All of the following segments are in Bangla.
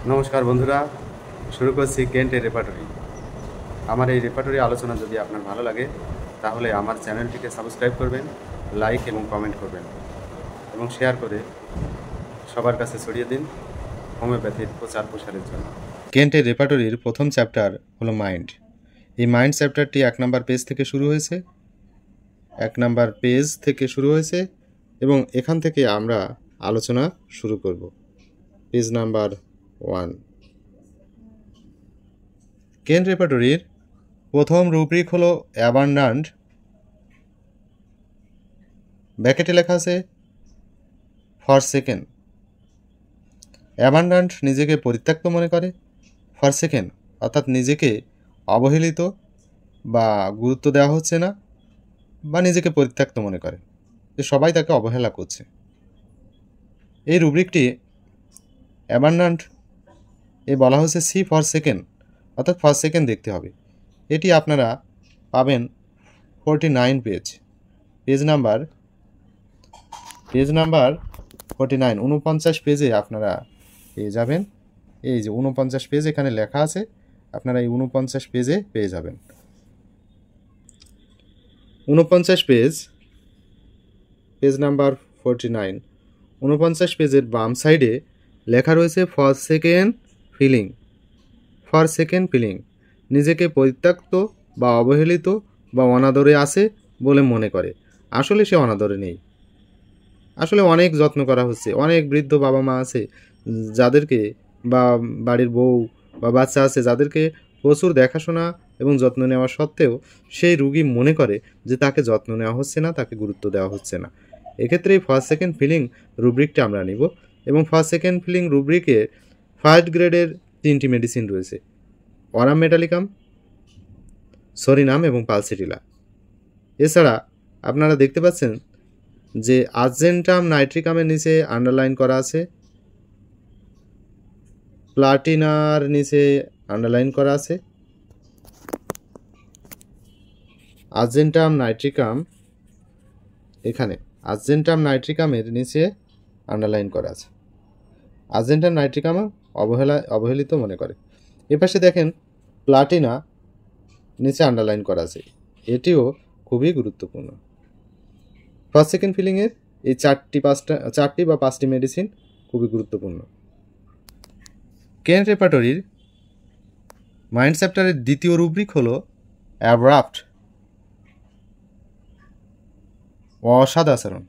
নমস্কার বন্ধুরা, শুরু করছি কেন্টের রেপার্টরি। আমার এই রেপার্টরি আলোচনা যদি আপনার ভালো লাগে তাহলে আমার চ্যানেলটিকে সাবস্ক্রাইব করবেন, লাইক এবং কমেন্ট করবেন এবং শেয়ার করে সবার কাছে ছড়িয়ে দিন হোমিওপ্যাথির প্রচার প্রসারের জন্য। কেন্টের রেপার্টরির প্রথম চ্যাপ্টার হলো মাইন্ড। এই মাইন্ড চ্যাপ্টারটি 1 নম্বর পেজ থেকে শুরু হয়েছে। 1 নম্বর পেজ থেকে শুরু হয়েছে এবং এখান থেকে আমরা আলোচনা শুরু করব। Page number 1। কেন্ট রেপার্টরির প্রথম রুব্রিক হলো অ্যাবান্ডান্ট। ব্র্যাকেটে লেখা আছে ফরসেকেন। অ্যাবান্ডান্ট নিজেকে পরিত্যক্ত মনে করে, ফরসেকেন অর্থাৎ নিজেকে অবহেলিত বা গুরুত্ব দেওয়া হচ্ছে না বা নিজেকে পরিত্যক্ত মনে করে, যে সবাই তাকে অবহেলা করছে। এই রুব্রিকটি অ্যাবান্ডান্ট এ বলা হচ্ছে সি ফরসেকেন, অর্থাৎ ফরসেকেন দেখতে হবে। এটি আপনারা পাবেন 49 পেজ, পেজ নাম্বার 49, 49 পেজে আপনারা পেয়ে যাবেন। এই যে 49 পেজ এখানে লেখা আছে, আপনারা এই 49 পেজে পেয়ে যাবেন। 49 পেজ, পেজ নাম্বার 49। 49 পেজের বাম সাইডে লেখা রয়েছে ফরসেকেন ফিলিং। ফরসেকেন ফিলিং, নিজেকে পরিত্যক্ত বা অবহেলিত বা অনাদরে আছে বলে মনে করে। আসলে সে অনাদরে নেই, আসলে অনেক যত্ন করা হচ্ছে। অনেক বৃদ্ধ বাবা মা আছে যাদেরকে, বা বাড়ির বউ বা বাচ্চা আছে যাদেরকে প্রচুর দেখাশোনা এবং যত্ন নেওয়া সত্ত্বেও সেই রুগী মনে করে যে তাকে যত্ন নেওয়া হচ্ছে না, তাকে গুরুত্ব দেওয়া হচ্ছে না। এক্ষেত্রে এই ফার্স্ট সেকেন্ড ফিলিং রুব্রিকটা আমরা নিব এবং ফার্স্ট সেকেন্ড ফিলিং রুব্রিকে ফার্স্ট গ্রেডের 3টি মেডিসিন রয়েছে: অরাম মেটালিকাম, সরিনাম এবং পালসিটিলা। এছাড়া আপনারা দেখতে পাচ্ছেন যে আর্জেন্টাম নাইট্রিকামের নিচে আন্ডারলাইন করা আছে, প্লাটিনার নিচে আন্ডারলাইন করা আছে, আর্জেন্টাম নাইট্রিকাম এখানে আর্জেন্টাম নাইট্রিকামের নিচে আন্ডারলাইন করা আছে। আর্জেন্টাম নাইট্রিকাম অবহেলিত মনে করে। এপাশে দেখেন প্লাটিনা নিচে আন্ডারলাইন করা আছে, এটিও খুবই গুরুত্বপূর্ণ। ফার্স্ট সেকেন্ড ফিলিংয়ের এই 4টি বা 5টি মেডিসিন খুবই গুরুত্বপূর্ণ। কেন্ট রেপার্টরির মাইন্ড চ্যাপ্টারের দ্বিতীয় রুব্রিক হলো অ্যাব্রাপ্ট, অসৎ আচরণ,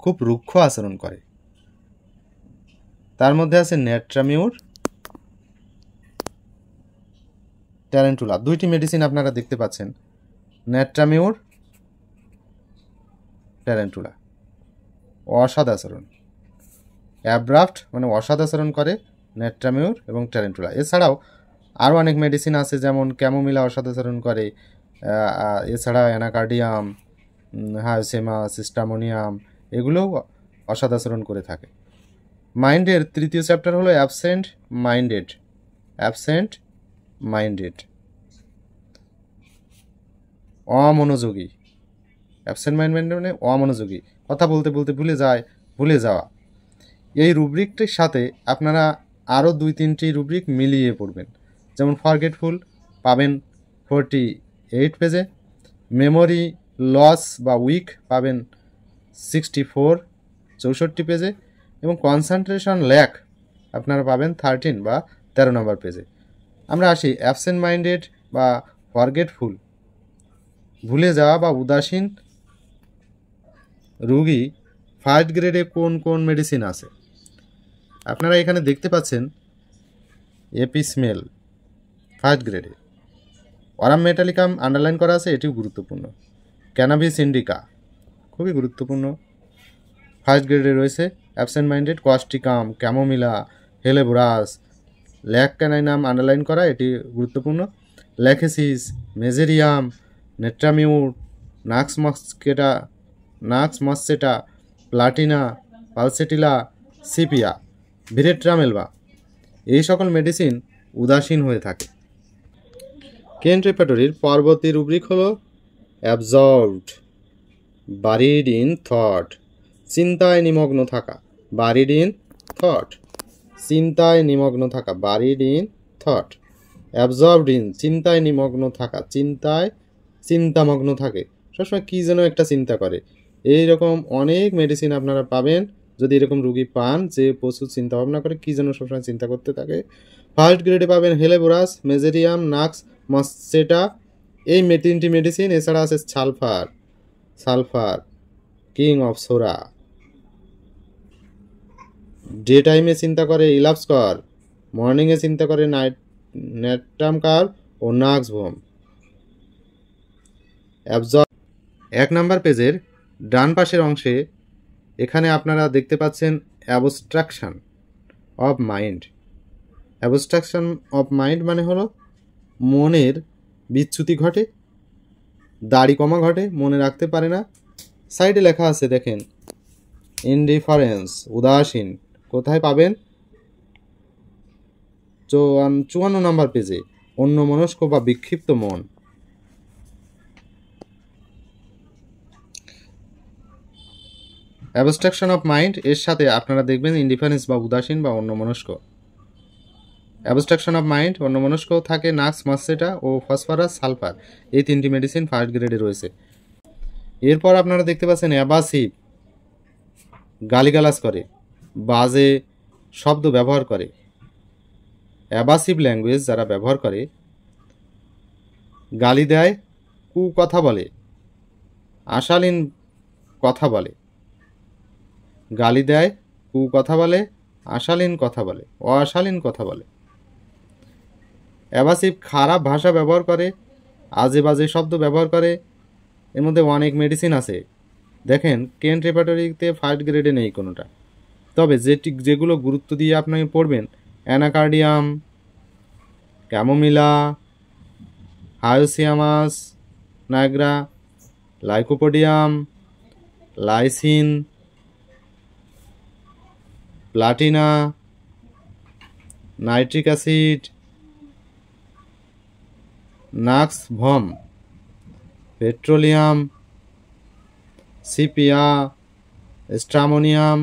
খুব রুক্ষ আচরণ করে। তার মধ্যে আছে নেট্রামিউর, ট্যারেন্টুলা। 2টি মেডিসিন আপনারা দেখতে পাচ্ছেন, নেট্রামিউর, ট্যারেন্টুলা। অসৎ আচরণ, অ্যাব্রাপ্ট মানে অসৎ আচরণ করে, নেট্রামিউর এবং ট্যারেন্টুলা। এছাড়াও আরও অনেক মেডিসিন আছে, যেমন ক্যামোমিলা অসৎ আচরণ করে। এছাড়া অ্যানাকার্ডিয়াম, হায়োসেমা, সিস্টামোনিয়াম, এগুলোও অসৎ আচরণ করে থাকে। মাইন্ডের তৃতীয় চ্যাপ্টার হলো অ্যাবসেন্ট মাইন্ডেড। অ্যাবসেন্ট মাইন্ডেড, অমনোযোগী। অ্যাবসেন্ট মাইন্ডেড মানে অমনোযোগী, কথা বলতে বলতে ভুলে যাওয়া। এই রুব্রিকটির সাথে আপনারা আরও 2-3টি রুব্রিক মিলিয়ে পড়বেন। যেমন ফরগেটফুল পাবেন 48 পেজে, মেমোরি লস বা উইক পাবেন 64 পেজে এবং কনসেন্ট্রেশন ল্যাক আপনারা পাবেন 13 বা 13 নম্বর পেজে। আমরা আসি অ্যাবসেন্ট মাইন্ডেড বা ফরগেটফুল, ভুলে যাওয়া বা উদাসীন রোগী ফার্স্ট গ্রেডে কোন কোন মেডিসিন আছে আপনারা এখানে দেখতে পাচ্ছেন। এপিসমেল ফার্স্ট গ্রেডে, অরাম মেটালিকাম আন্ডারলাইন করা আছে, এটিও গুরুত্বপূর্ণ। ক্যানাবিস ইন্ডিকা খুবই গুরুত্বপূর্ণ, ফার্স্ট গ্রেডে রয়েছে। Absent minded, causticum, chamomilla, helleborus, lac caninum underline করা, এটি গুরুত্বপূর্ণ। Lachesis, mezereum, natrum mur, nux moschata, platina, pulsatilla, sepia, veratrum album, এই সকল মেডিসিন উদাসীন হয়ে থাকে। কেন্ট রেপার্টরির পরবর্তী রুব্রিক হলো অ্যাবজর্বড, বারিড ইন থট, চিন্তায় নিমগ্ন থাকা, বারিড ইন থট, চিন্তায় নিমগ্ন থাকা, buried in thought. Absorbed in, চিন্তায় নিমগ্ন থাকা, চিন্তামগ্ন থাকে, সবসময় কী যেন একটা চিন্তা করে। এইরকম অনেক মেডিসিন আপনারা পাবেন যদি এরকম রুগী পান যে প্রচুর চিন্তা ভাবনা করে, কী যেন সবসময় চিন্তা করতে থাকে। ফার্স্ট গ্রেডে পাবেন হেলেবোরাস, মেজেরিয়াম, নাক্স, মসচেটা, এই তিনটি মেডিসিন। এছাড়া আছে সালফার কিং অফ সোরা। ডে টাইমে চিন্তা করে ইলাপসকর, মর্নিংয়ে চিন্তা করে নেট্রামকার ও নাক্সভোম। অ্যাবজর্ব 1 নম্বর পেজের ডান পাশের অংশে এখানে আপনারা দেখতে পাচ্ছেন abstraction of mind. Abstraction of mind মানে হলো মনের বিচ্যুতি ঘটে, দাড়ি কমা ঘটে, মনে রাখতে পারে না। সাইডে লেখা আছে দেখেন, ইনডিফারেন্স, উদাসীন। কোথায় পাবেন? 54 নম্বর পেজে, অন্যমনস্ক বা বিক্ষিপ্ত মন। অ্যাবস্ট্রাকশন অফ মাইন্ড এর সাথে আপনারা দেখবেন ইনডিফারেন্স বা উদাসীন বা অন্যমনস্ক। অ্যাবস্ট্রাকশন অফ মাইন্ড, অন্যমনস্ক থাকে নাক্স, মসচেটা ও ফসফরাস, সালফার, এই তিনটি মেডিসিন ফার্স্ট গ্রেডে রয়েছে। এরপর আপনারা দেখতে পাচ্ছেন অ্যাবাসিভ, গালিগালাজ করে, বাজে শব্দ ব্যবহার করে। অ্যাবাসিভ ল্যাঙ্গুয়েজ যারা ব্যবহার করে, গালি দেয়, কুকথা বলে, আশালীন কথা বলে, গালি দেয়, কুকথা বলে, আশালীন কথা বলে, অশালীন কথা বলে। অ্যাবাসিভ খারাপ ভাষা ব্যবহার করে, আজে বাজে শব্দ ব্যবহার করে। এর মধ্যে অনেক মেডিসিন আছে দেখেন, কেন্ট রেপার্টরিতে ফার্স্ট গ্রেডে নেই কোনোটা, তবে যেগুলো গুরুত্ব দিয়ে আপনাকে পড়বেন, anacardium, chamomilla, hyoscyamus niger, lycopodium, lyssin, platina, nitric acid, nux vomica, petroleum, sepia, stramonium,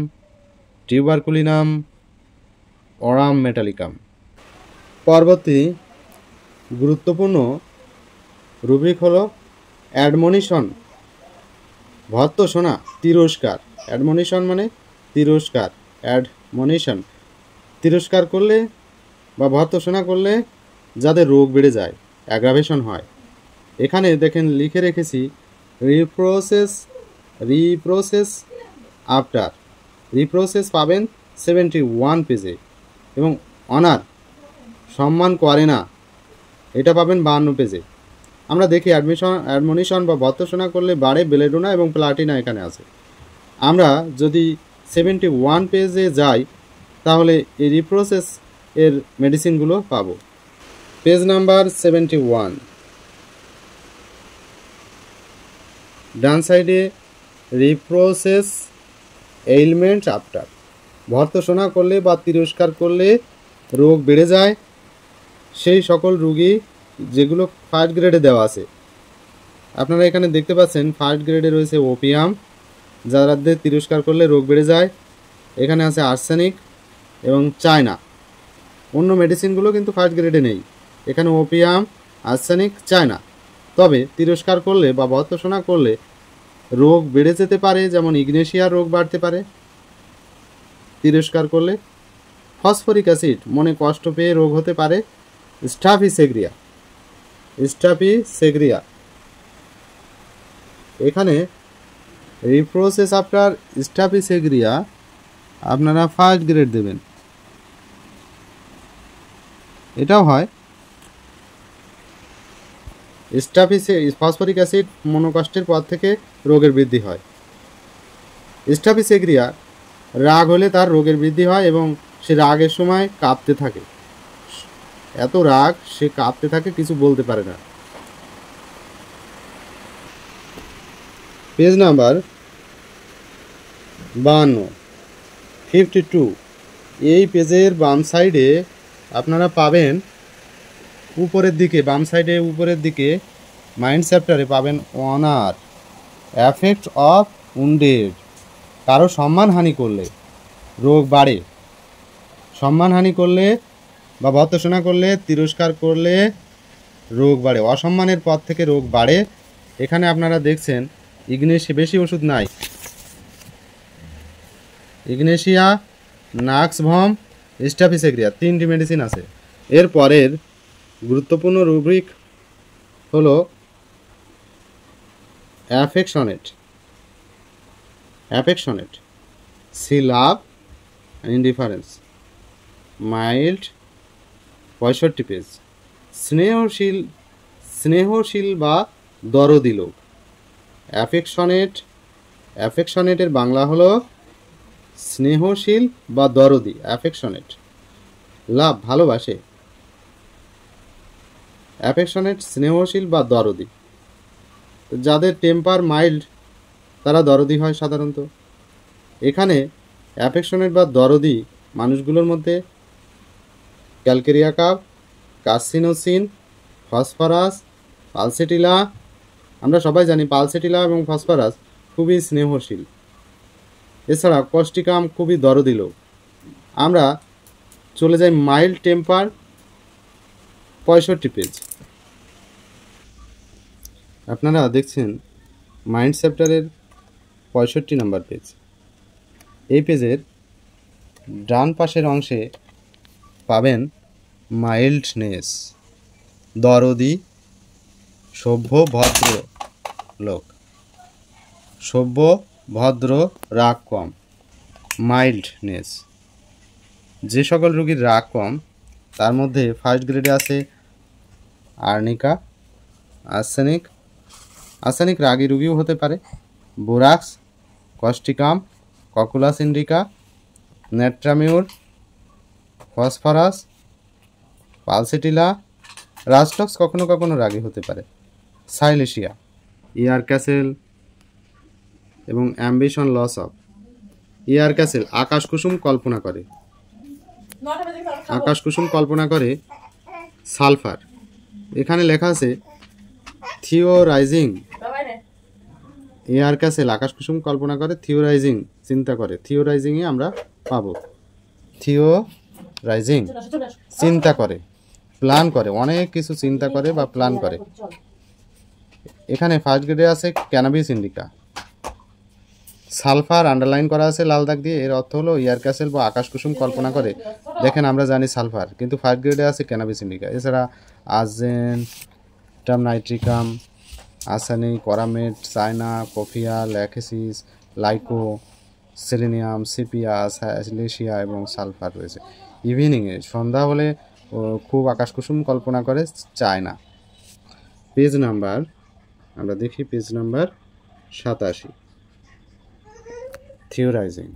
tuberculinum, aurum metallicum. পরবর্তী গুরুত্বপূর্ণ রুব্রিক হলো অ্যাডমনিশন, ভর্ৎসনা, তিরস্কার। অ্যাডমনিশন মানে তিরস্কার, অ্যাডমনিশন, তিরস্কার করলে বা ভর্ৎসনা করলে যাদের রোগ বেড়ে যায়, অ্যাগ্রাভেশন হয়। এখানে দেখেন লিখে রেখেছি রিপ্রোসেস আফটার। রিপ্রোসেস পাবেন 71 পেজে, এবং অনার, সম্মান করে না, এটা পাবেন 52 পেজে। আমরা দেখি অ্যাডমনিশন বা ভর্ৎসনা করলে বাড়ে বেলেডোনা এবং প্লাটিনা এখানে আছে। আমরা যদি 71 পেজে যাই তাহলে এই রিপ্রোসেস এর মেডিসিনগুলো পাবো। পেজ নাম্বার 71, ডান সাইডে রিপ্রোসেস এইলমেন্ট আফটার। ভর্ৎসনা করলে বা তিরস্কার করলে রোগ বেড়ে যায়, সেই সকল রোগী যেগুলো ফার্স্ট গ্রেডে দেওয়া আছে। আপনারা এখানে দেখতে পাচ্ছেন ফার্স্ট গ্রেডে রয়েছে ওপিয়াম, যাদের তিরস্কার করলে রোগ বেড়ে যায়। এখানে আছে আর্সেনিক এবং চায়না। অন্য মেডিসিনগুলো কিন্তু ফার্স্ট গ্রেডে নেই। এখানে ওপিয়াম, আর্সেনিক, চায়না। তবে তিরস্কার করলে বা ভর্ৎসনা করলে রোগ বেড়ে যেতে পারে, যেমন ইগনেশিয়ার রোগ বাড়তে পারে তিরস্কার করলে। ফসফরিক অ্যাসিড, মনে কষ্ট পেয়ে রোগ হতে পারে। স্টাফিসেগ্রিয়া। এখানে রিপ্রোসেস আফটার স্টাফিসেগ্রিয়া আপনারা ফার্স্ট গ্রেড দেবেন। এটাও হয়। ফসফরিক অ্যাসিড মনোকষ্টের পর থেকে রোগের বৃদ্ধি হয়। স্টাফিসেগ্রিয়া, রাগ হলে তার রোগের বৃদ্ধি হয় এবং সে রাগের সময় কাঁপতে থাকে, এত রাগ সে কাঁপতে থাকে, কিছু বলতে পারে না। পেজ নাম্বার 52, এই পেজের বাম সাইডে আপনারা পাবেন উপরের দিকে, বাম সাইডে উপরের দিকে মাইন্ড চ্যাপ্টারে পাবেন অনার, এফেক্ট অফ উন্ডেড। কারো সম্মানহানি করলে রোগ বাড়ে, সম্মানহানি করলে বা ভর্ৎসনা করলে, তিরস্কার করলে রোগ বাড়ে, অসম্মানের পর থেকে রোগ বাড়ে। এখানে আপনারা দেখছেন ইগনেশিয়া, বেশি ওষুধ নাই, ইগনেশিয়া, নাক্সভম, স্টাফিসেগ্রিয়া, 3টি মেডিসিন আছে। এর পরের গুরুত্বপূর্ণ রুব্রিক হলো অ্যাফেকশনেট। অ্যাফেকশনেট, সি লাভ ইনডিফারেন্স, মাইল্ড, 65 পেজ। স্নেহশীল, স্নেহশীল বা দরদি লোক। অ্যাফেকশনেট, অ্যাফেকশনেটের বাংলা হলো স্নেহশীল বা দরদি, অ্যাফেকশনেট। লাভ, ভালোবাসে। অ্যাফেকশনেট, স্নেহশীল বা দরদি। যাদের টেম্পার মাইল্ড তারা দরদি হয় সাধারণত। এখানে অ্যাফেকশনেট বা দরদি মানুষগুলোর মধ্যে calcarea cup, carcinosin, phosphorus, pulsatilla, আমরা সবাই জানি পালসেটিলা এবং ফসফরাস খুবই স্নেহশীল। এছাড়া কস্টিকাম খুবই দরদি লোক। আমরা চলে যাই মাইল্ড টেম্পার, 65 পেজ। আপনারা দেখছেন মাইন্ড চ্যাপ্টারের 65 নম্বর পেজ। এই পেজের ডান পাশের অংশে পাবেন মাইল্ডনেস, দরদি, সভ্য, ভদ্র লোক। সভ্য, ভদ্র, রাগ কম, মাইল্ডনেস। যে সকল রোগীর রাগ কম তার মধ্যে ফার্স্ট গ্রেডে আছে আর্নিকা, আর্সেনিক। আর্সেনিক রাগী রোগীও হতে পারে। Borax, causticum, cocculus indica, natrum mur, phosphorus, pulsatilla. Rhus tox কখনো কখনো রাগী হতে পারে। সাইলেশিয়া, ইয়ার ক্যাসেল এবং ambition loss of. Air castle আকাশ কুসুম কল্পনা করে, আকাশ কুসুম কল্পনা করে। সালফার, এখানে লেখা আছে থিওরাইজিং। এয়ার ক্যাসেল আকাশ কুসুম কল্পনা করে, থিওরাইজিং চিন্তা করে। থিওরাইজিংয়ে আমরা পাবো থিওরাইজিং, চিন্তা করে, প্ল্যান করে, অনেক কিছু চিন্তা করে বা প্ল্যান করে। এখানে ফার্স্ট গ্রেডে আছে ক্যানাবিস ইন্ডিকা। সালফার আন্ডারলাইন করা আছে লাল দাগ দিয়ে, এর অর্থ হলো ইয়ার ক্যাসেল বা আকাশ কুসুম কল্পনা করে। দেখেন আমরা জানি সালফার, কিন্তু ফার্স্ট গ্রেডে আছে ক্যানাবিস ইন্ডিকা। এছাড়া আর্জেন্টাম নাইট্রিকাম, আর্সেনিক, করামেট, china, coffea, lachesis, lyco, selenium, sepia, silicea এবং সালফার রয়েছে। ইভিনিংয়ে সন্ধ্যা হলে খুব আকাশ কুসুম কল্পনা করে চায়না। পেজ নাম্বার আমরা দেখি, পেজ নাম্বার 87, থিওরাইজিং।